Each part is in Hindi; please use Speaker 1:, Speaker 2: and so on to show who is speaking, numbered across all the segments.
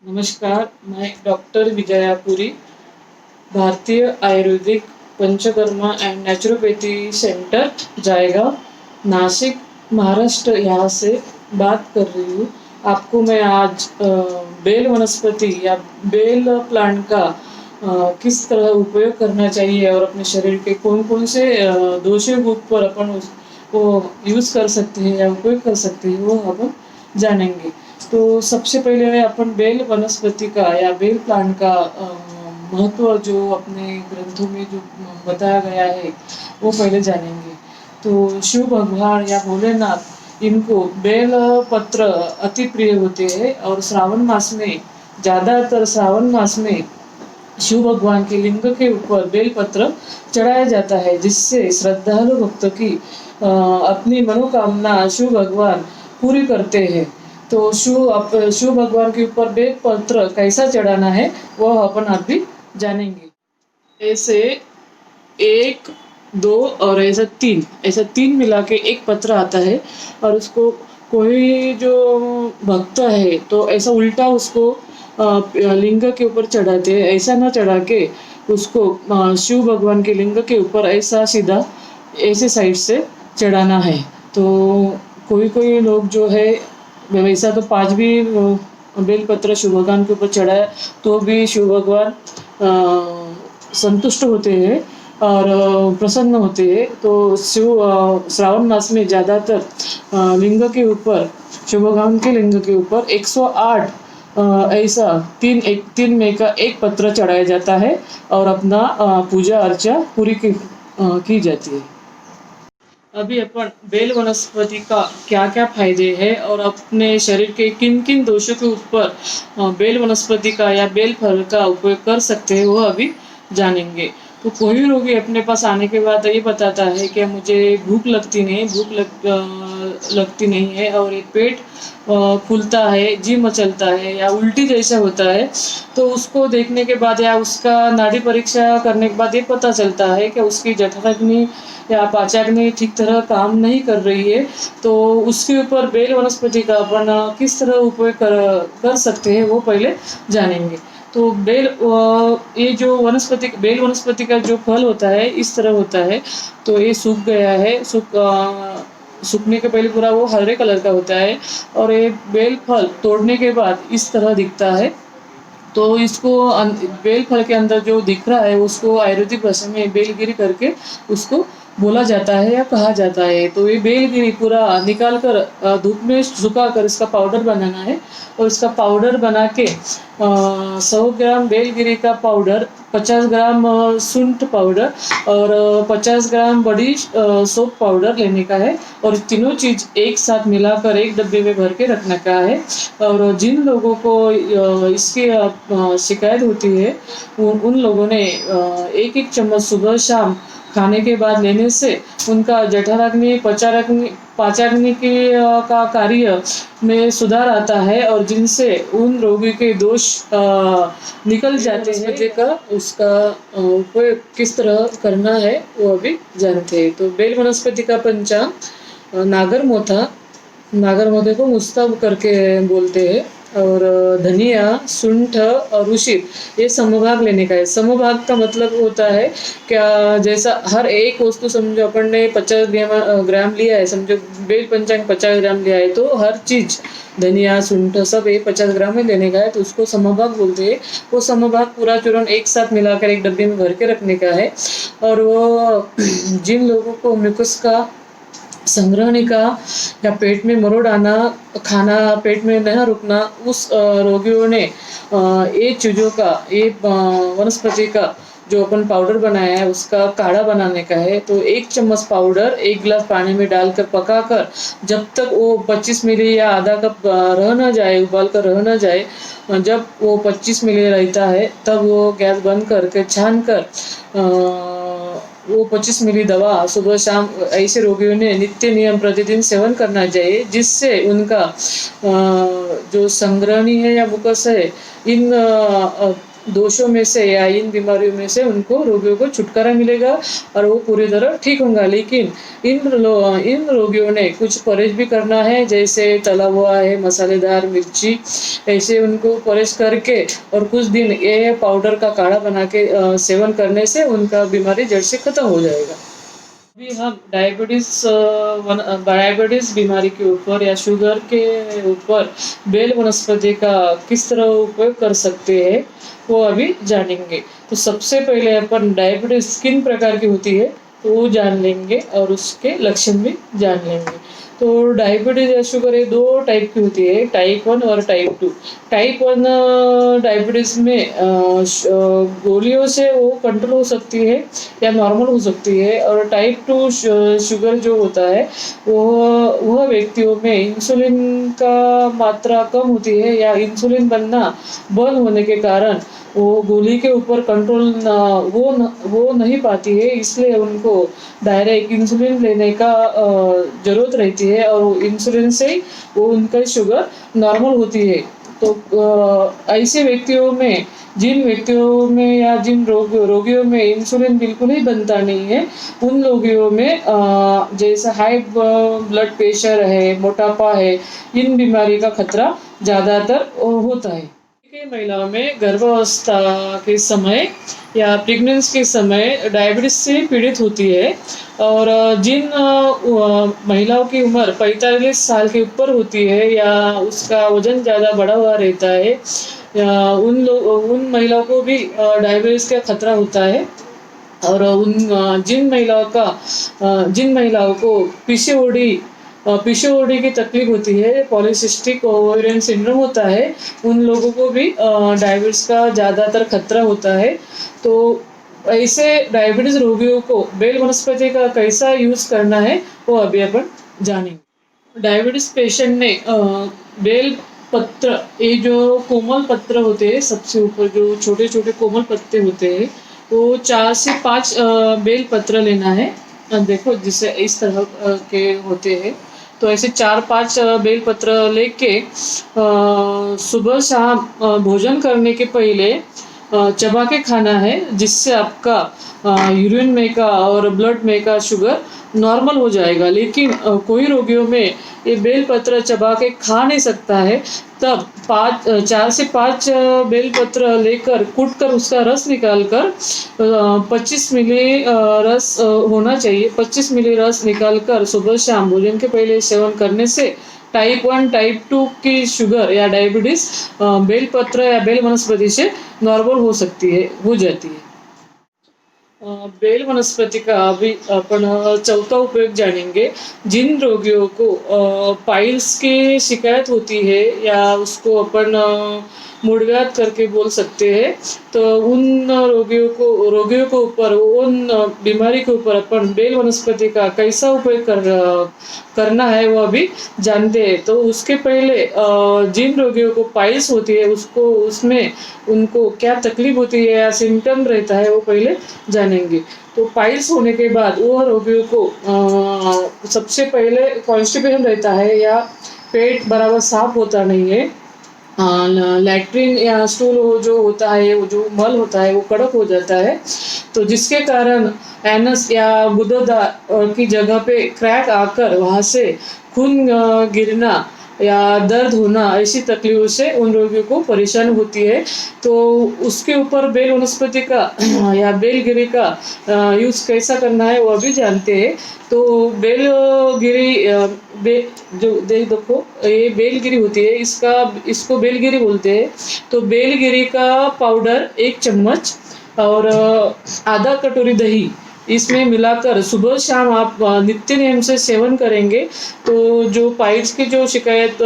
Speaker 1: नमस्कार, मैं डॉक्टर विजयापुरी, भारतीय Ayurvedic panchakarma and naturopathy centre जाएगा, नासिक, महाराष्ट्र यहाँ से बात कर रही हूँ। आपको मैं आज बेल वनस्पति या बेल प्लांट का किस तरह उपयोग करना चाहिए और अपने शरीर के कौन-कौन से दोषों के ऊपर अपन उसको यूज़ कर सकते हैं या उपयोग कर सकते हैं, वो अपन जानेंगे। तो सबसे पहले अपन बेल वनस्पति का या बेल प्लांट का महत्व जो अपने ग्रंथों में जो बताया गया है वो पहले जानेंगे। तो शिव भगवान या भोलेनाथ इनको बेल पत्र अति प्रिय होते हैं और श्रावण मास में ज़्यादातर श्रावण मास में शिव भगवान के लिंग के ऊपर बेल पत्र चढ़ाया जाता है, जिससे श्रद्धालु भक्त की अपनी मनोकामना शिव भगवान पूरी करते हैं। तो शिव भगवान के ऊपर बेल पत्र कैसा चढ़ाना है वह अपन अभी जानेंगे। ऐसे एक, दो और ऐसा तीन मिला के एक पत्र आता है और उसको कोई जो भक्त है तो ऐसा उल्टा उसको लिंग के ऊपर चढ़ाते हैं। ऐसा ना चढ़ा के उसको शिव भगवान के लिंग के ऊपर ऐसा सीधा ऐसे साइड से चढ़ाना है। तो कोई कोई लोग जो है वैसा तो 5 भी बेलपत्र शिव भगवान के ऊपर चढ़ाए तो भी शिव भगवान संतुष्ट होते हैं और प्रसन्न होते हैं। तो श्रावण मास में ज़्यादातर लिंग के ऊपर शिव भगवान के लिंग के ऊपर 108 ऐसा तीन में का एक पत्र चढ़ाया जाता है और अपना पूजा अर्चा पूरी की जाती है। अभी अपन बेल वनस्पति का क्या क्या फायदे हैं और अपने शरीर के किन किन दोषों के ऊपर बेल वनस्पति का या बेल फल का उपयोग कर सकते हैं वो अभी जानेंगे। तो कोई रोगी अपने पास आने के बाद ये बताता है कि मुझे भूख लगती नहीं है और ये पेट फूलता है, जी मचलता है या उल्टी जैसा होता है। तो उसको देखने के बाद या उसका नाड़ी परीक्षा करने के बाद ये पता चलता है कि उसकी जठराग्नि या पाचनाग्नि ठीक तरह काम नहीं कर रही है। तो उसके ऊपर बेल वनस्पति का अपन किस तरह उपयोग कर सकते हैं वो पहले जानेंगे। तो ये जो बेल वनस्पति का जो फल होता है इस तरह होता है। तो ये सूख गया है, सूखने के पहले पूरा वो हरे कलर का होता है और ये बेल फल तोड़ने के बाद इस तरह दिखता है। तो इसको बेल फल के अंदर जो दिख रहा है उसको आयुर्वेदिक भाषा में बेलगिरी करके उसको बोला जाता है या कहा जाता है। तो ये बेलगिरी पूरा निकाल कर धूप में सुखा कर इसका पाउडर बनाना है और इसका पाउडर बना के 100 ग्राम बेलगिरी का पाउडर, 50 ग्राम सूंठ पाउडर और 50 ग्राम बड़ी सौंफ पाउडर लेने का है और तीनों चीज़ एक साथ मिलाकर एक डब्बे में भर के रखने का है। और जिन लोगों को इसकी शिकायत होती है उन लोगों ने एक एक चम्मच सुबह शाम खाने के बाद लेने से उनका जठराग्नि पाचनाग्नि की का कार्य में सुधार आता है और जिनसे उन रोगी के दोष निकल जाते हैं। का उसका उपयोग किस तरह करना है वो अभी जानते हैं। तो बेल वनस्पति का पंचांग नागरमोथे को मुस्तब करके बोलते हैं और धनिया, सूंठ और उशीर ये समभाग लेने का है। समभाग का मतलब होता है क्या, जैसा हर एक वस्तु समझो अपन ने 50 ग्राम लिया है, समझो बेल पंचांग 50 ग्राम लिया है तो हर चीज़ धनिया सूंठ सब 50 ग्राम में लेने का है तो उसको समभाग बोलते हैं। वो समभाग पूरा चूर्ण एक साथ मिलाकर एक डब्बे में भर के रखने का है। और वो जिन लोगों को म्यूकस का संग्रहणिका या पेट में मरोड़ आना, खाना पेट में न रुकना, उस रोगियों ने ये वनस्पति का जो अपन पाउडर बनाया है उसका काढ़ा बनाने का है। तो 1 चम्मच पाउडर 1 गिलास पानी में डालकर पकाकर जब तक वो 25 मिली या आधा कप रह न जाए, उबाल कर रह न जाए, जब वो 25 मिली रहता है तब वो गैस बंद करके छान कर वो 25 मिली दवा सुबह शाम ऐसे रोगियों ने नित्य नियम प्रतिदिन सेवन करना चाहिए, जिससे उनका जो संग्रहणी है या मुकस है इन दोषों में से या इन बीमारियों में से उनको रोगियों को छुटकारा मिलेगा और वो पूरी तरह ठीक होगा। लेकिन इन रोगियों ने कुछ परहेज भी करना है, जैसे तला हुआ है, मसालेदार, मिर्ची, ऐसे उनको परहेज करके और कुछ दिन ये पाउडर का काढ़ा बना के सेवन करने से उनका बीमारी जड़ से खत्म हो जाएगा। अभी हम डायबिटीज बीमारी के ऊपर या शुगर के ऊपर बेल वनस्पति का किस तरह उपयोग कर सकते हैं वो अभी जानेंगे। तो सबसे पहले अपन डायबिटीज किन प्रकार की होती है तो वो जान लेंगे और उसके लक्षण भी जान लेंगे। तो डायबिटीज या शुगर ये दो टाइप की होती है, टाइप 1 और टाइप 2। टाइप 1 डायबिटीज में गोलियों से वो कंट्रोल हो सकती है या नॉर्मल हो सकती है, और टाइप 2 शुगर जो होता है वह व्यक्तियों में इंसुलिन का मात्रा कम होती है या इंसुलिन बनना बंद होने के कारण वो गोली के ऊपर कंट्रोल वो नहीं पाती है, इसलिए उनको डायरेक्ट इंसुलिन लेने का ज़रूरत रहती है और इंसुलिन से वो उनका शुगर नॉर्मल होती है। तो ऐसे व्यक्तियों में जिन व्यक्तियों में या जिन रोगियों में इंसुलिन बिल्कुल ही बनता नहीं है, उन रोगियों में जैसे हाई ब्लड प्रेशर है, मोटापा है, इन बीमारी का खतरा ज़्यादातर होता है। के महिलाओं में गर्भावस्था के समय या प्रेगनेंसी के समय डायबिटीज से पीड़ित होती है, और जिन महिलाओं की उम्र 45 साल के ऊपर होती है या उसका वजन ज़्यादा बढ़ा हुआ रहता है, उन महिलाओं को भी डायबिटीज का खतरा होता है। और जिन महिलाओं को पीसीओडी की तकलीफ होती है, पॉलीसिस्टिक ओवेरियन सिंड्रोम होता है, उन लोगों को भी डायबिटीज का ज़्यादातर खतरा होता है। तो ऐसे डायबिटीज रोगियों को बेल वनस्पति का कैसा यूज़ करना है वो अभी अपन जानेंगे। डायबिटीज पेशेंट ने बेल पत्र, ये जो कोमल पत्र होते हैं, सबसे ऊपर जो छोटे छोटे कोमल पत्ते होते हैं, वो 4 से 5 बेल पत्र लेना है। देखो जिसे इस तरह के होते हैं, तो ऐसे 4-5 बेल पत्र लेके सुबह शाम भोजन करने के पहले चबा के खाना है, जिससे आपका यूरिन में का और ब्लड में का शुगर नॉर्मल हो जाएगा। लेकिन कोई रोगियों में ये बेल पत्र चबा के खा नहीं सकता है, तब 4 से 5 बेल पत्र लेकर कूट कर उसका रस निकाल कर 25 मिली रस होना चाहिए, 25 मिली रस निकाल कर सुबह शाम भोजन के पहले सेवन करने से टाइप 1 टाइप 2 की शुगर या डायबिटीज बेल पत्र या बेल वनस्पति से नॉर्मल हो जाती है। बेल वनस्पति का अभी अपन चौथा उपयोग जानेंगे। जिन रोगियों को पाइल्स की शिकायत होती है या उसको अपन मूढ़व्याध करके बोल सकते हैं, तो उन रोगियों को ऊपर उन बीमारी के ऊपर अपन बेल वनस्पति का कैसा उपयोग करना है वो अभी जानते हैं। तो उसके पहले जिन रोगियों को पाइल्स होती है उसमें उनको क्या तकलीफ होती है या सिम्टम रहता है वो पहले जानेंगे। तो पाइल्स होने के बाद वो रोगियों को सबसे पहले कॉन्स्टिपेशन रहता है या पेट बराबर साफ होता नहीं है, लैट्रिन या स्टूल जो होता है, वो जो मल होता है वो कड़क हो जाता है, तो जिसके कारण एनस या गुदोदा की जगह पे क्रैक आकर वहाँ से खून गिरना या दर्द होना, ऐसी तकलीफों से उन रोगियों को परेशानी होती है। तो उसके ऊपर बेल वनस्पति का या बेलगिरी का यूज़ कैसा करना है वो अभी जानते हैं। तो जो देखो ये बेलगिरी होती है, इसको बेलगिरी बोलते हैं। तो बेलगिरी का पाउडर 1 चम्मच और आधा कटोरी दही इसमें मिलाकर सुबह शाम आप नित्य नियम से सेवन करेंगे, तो जो पाइल्स की जो शिकायत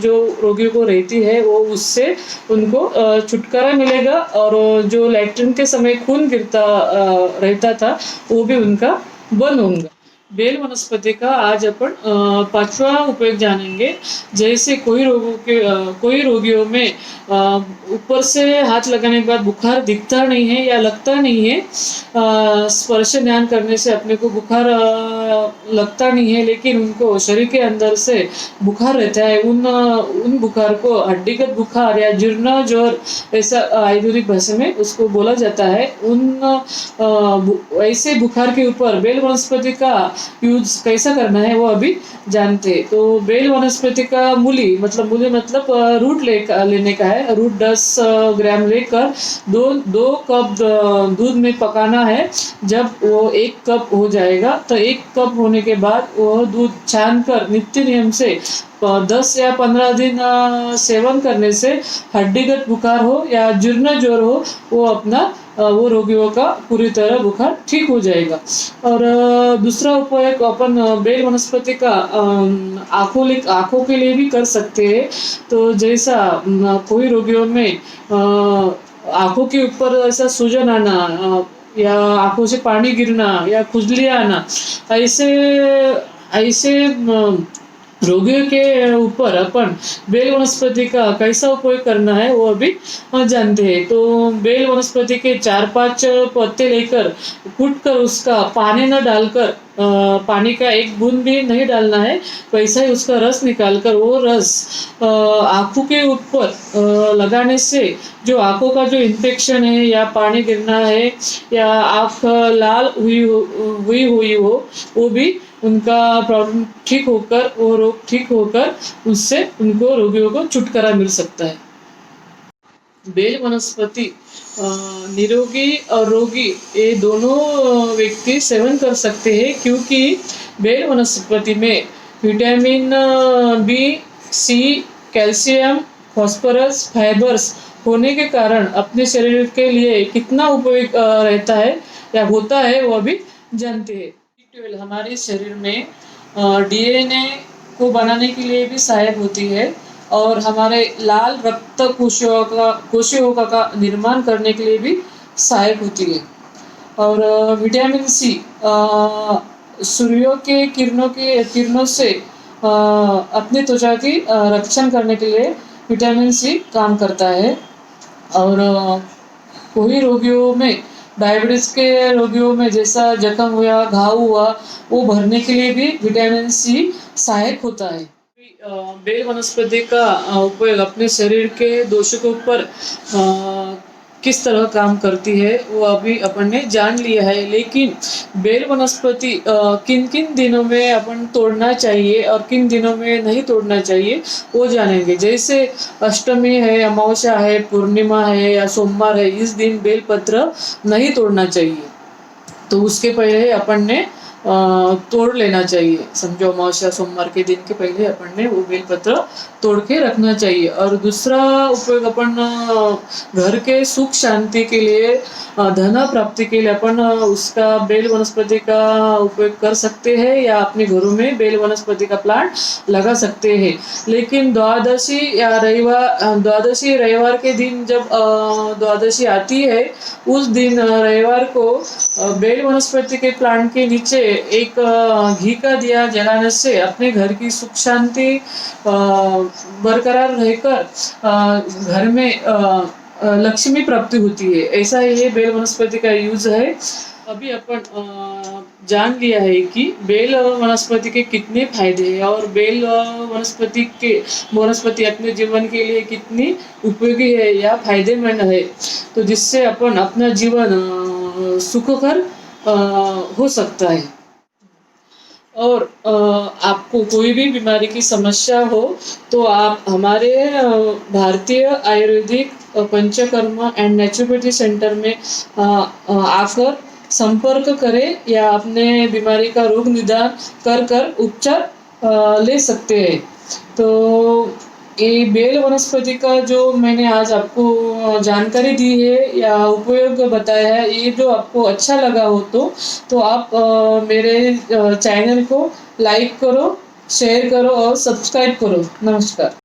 Speaker 1: जो रोगियों को रहती है वो उससे उनको छुटकारा मिलेगा, और जो लैट्रिन के समय खून गिरता रहता था वो भी उनका बंद होगा। बेल वनस्पति का आज अपन पांचवा उपयोग जानेंगे। जैसे कोई रोगियों में ऊपर से हाथ लगाने के बाद बुखार दिखता नहीं है या लगता नहीं है। स्पर्श ध्यान करने से अपने को बुखार लगता नहीं है, लेकिन उनको शरीर के अंदर से बुखार रहता है। उन बुखार को हड्डीगत बुखार या जीर्ण ज्वर, ऐसा आयुर्वेदिक भाषा में उसको बोला जाता है। ऐसे बुखार के ऊपर बेल वनस्पति का यूज कैसा करना है वो अभी जानते हैं। तो बेल वनस्पति का मूली मतलब रूट लेने का है। रूट 10 ग्राम लेकर दो कप दूध में पकाना है। जब वो 1 कप हो जाएगा तो 1 कप होने के बाद वो दूध छान कर नित्य नियम से 10 या 15 दिन सेवन करने से हड्डीगत बुखार हो या जीर्ण ज्वर हो, वो रोगियों का पूरी तरह बुखार ठीक हो जाएगा। और दूसरा उपयोग अपन बेल वनस्पति का आंखों के लिए भी कर सकते हैं। तो जैसा कोई रोगियों में आंखों के ऊपर ऐसा सूजन आना, या आंखों से पानी गिरना या खुजली आना, ऐसे ऐसे रोगियों के ऊपर अपन बेल वनस्पति का कैसा उपयोग करना है वो अभी जानते हैं। तो बेल वनस्पति के 4-5 पत्ते लेकर कूट कर उसका पानी न डालकर, पानी का एक बूंद भी नहीं डालना है, वैसा ही उसका रस निकाल कर वो रस आंखों के ऊपर लगाने से जो आंखों का जो इन्फेक्शन है या पानी गिरना है या आंख लाल हुई हो, वो भी उनका प्रॉब्लम ठीक होकर, वो रोग ठीक होकर उससे उनको रोगियों को छुटकारा मिल सकता है। बेल वनस्पति निरोगी और रोगी ये दोनों व्यक्ति सेवन कर सकते हैं, क्योंकि बेल वनस्पति में विटामिन बी, सी, कैल्शियम, फास्फोरस, फाइबर्स होने के कारण अपने शरीर के लिए कितना उपयोग रहता है या होता है वो भी जानते हैं। B12 हमारे शरीर में डीएनए को बनाने के लिए भी सहायक होती है और हमारे लाल रक्त कोशिकाओं का निर्माण करने के लिए भी सहायक होती है। और विटामिन सी सूर्यों के किरणों से अपनी त्वचा की रक्षण करने के लिए विटामिन सी काम करता है। और कोई रोगियों में, डायबिटीज के रोगियों में जैसा जख्म हुआ, घाव हुआ, वो भरने के लिए भी विटामिन सी सहायक होता है। बेल वनस्पति का उपयोग अपने शरीर के दोषों के ऊपर किस तरह काम करती है वो अभी अपन ने जान लिया है। लेकिन बेल वनस्पति किन किन दिनों में अपन तोड़ना चाहिए और किन दिनों में नहीं तोड़ना चाहिए वो जानेंगे। जैसे अष्टमी है, अमावस्या है, पूर्णिमा है या सोमवार है, इस दिन बेल पत्र नहीं तोड़ना चाहिए। तो उसके पहले अपन ने तोड़ लेना चाहिए। समझो अमावस्या सोमवार के दिन के पहले अपन ने वो बेलपत्र तोड़ के रखना चाहिए। और दूसरा उपयोग अपन घर के सुख शांति के लिए, धन प्राप्ति के लिए अपन उसका बेल वनस्पति का उपयोग कर सकते हैं या अपने घरों में बेल वनस्पति का प्लांट लगा सकते हैं। लेकिन द्वादशी रविवार के दिन जब द्वादशी आती है, उस दिन रविवार को बेल वनस्पति के प्लांट के नीचे एक घी का दिया जलाने से अपने घर की सुख शांति बरकरार रहकर घर में लक्ष्मी प्राप्ति होती है। ऐसा ये बेल वनस्पति का यूज है। अभी अपन जान लिया है कि बेल वनस्पति के कितने फायदे हैं और बेल वनस्पति अपने जीवन के लिए कितनी उपयोगी है या फायदेमंद है, तो जिससे अपन अपना जीवन सुखकर हो सकता है। और आपको कोई भी बीमारी की समस्या हो तो आप हमारे भारतीय Ayurvedic panchakarma and naturopathy centre में आकर संपर्क करें या अपने बीमारी का रोग निदान कर उपचार ले सकते हैं। तो ये बेल वनस्पति का जो मैंने आज आपको जानकारी दी है या उपयोग बताया है, ये जो आपको अच्छा लगा हो तो आप मेरे चैनल को लाइक करो, शेयर करो और सब्सक्राइब करो। नमस्कार।